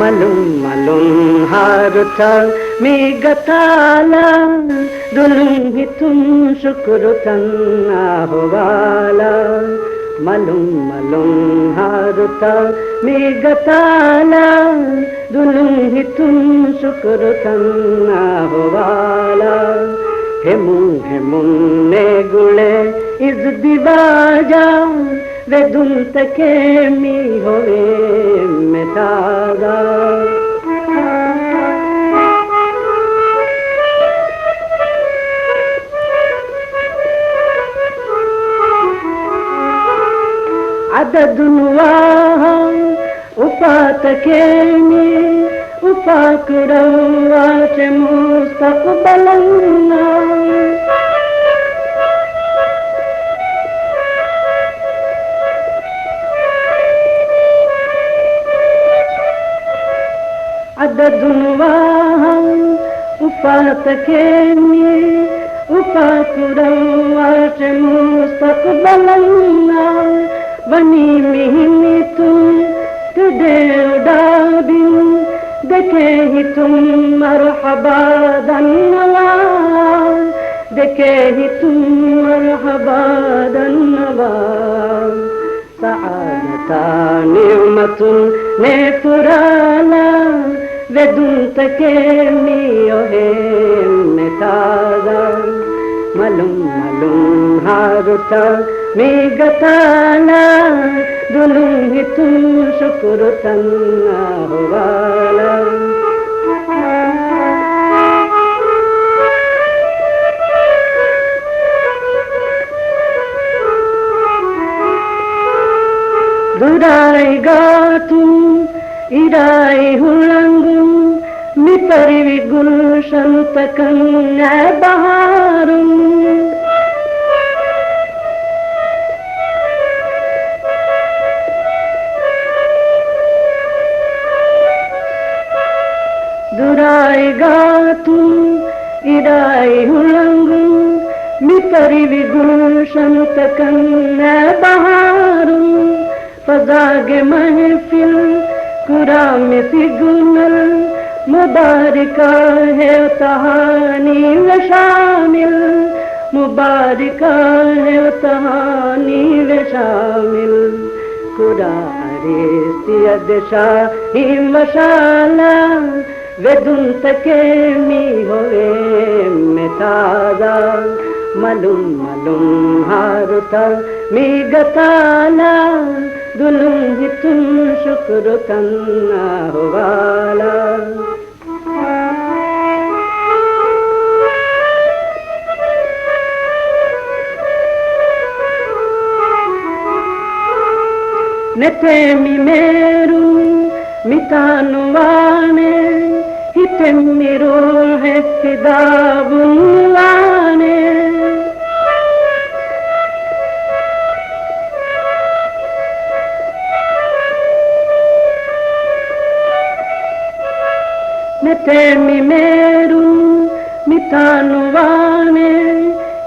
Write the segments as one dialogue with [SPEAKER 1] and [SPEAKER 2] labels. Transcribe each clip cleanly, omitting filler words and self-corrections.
[SPEAKER 1] Malum malum haruta mi gatala dulum hitum shukru tanna hovala. Malum malum haruta mi gatala dulum hitum shukru tanna hovala. Hemun hemun ne gule iz divaja vedun take mi hove metada. Adadun waham upatake mi upakurawa che mustaqbalanna. Adadun waham upatake mi upakurawa che mustaqbalanna. Vani mihini tum tude udabin देखे ही तुम मरहबा धन्यवाद देखे ही तुम मरहबा धन्यवाद सआदता नियमतुन ने फुराला वेदुन तके मियो है मेतादा malum malum haruta mi gatala dulum hitum shukru tanna hovala. Durai gatum irai hulangum mi parivi gulshan takan baharum. Durai gatum irai hulangum mi parivi gulshan takan baharum. Fazage mahfil Quran signal मुबारिका है तहानी व शामिल मुबारिका है तहानी व शामिल कुरारे सियद शाही मशाला वेदुन तके मी होवे मेतादा malum malum haruta mi gatala dulum hitum shukru tanna hovala. Nete mi meru mitanu vane hitem mi rohe fidabun vane. Nete mi meru mitanu vane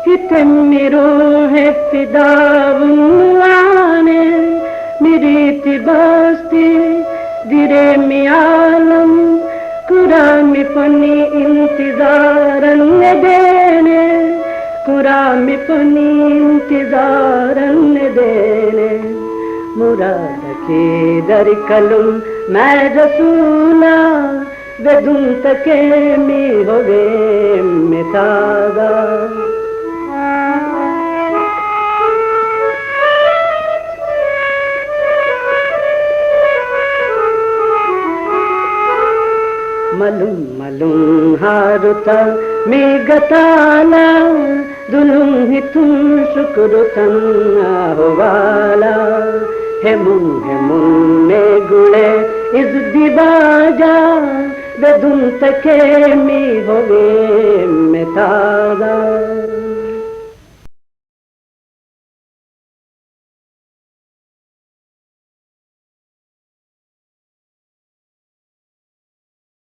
[SPEAKER 1] hitem mi rohe fidabun vane. Miriti basti dire mi alam kurami pani intizaran dene kurami pani intizaran dene murad ki dar kalum main rasula vedun take mi hove metada. Malum malum haruta mi gatala dulum hitum shukru tanna hovala. Hemun hemun ne gule iz dibaja vedun take mi hove metada.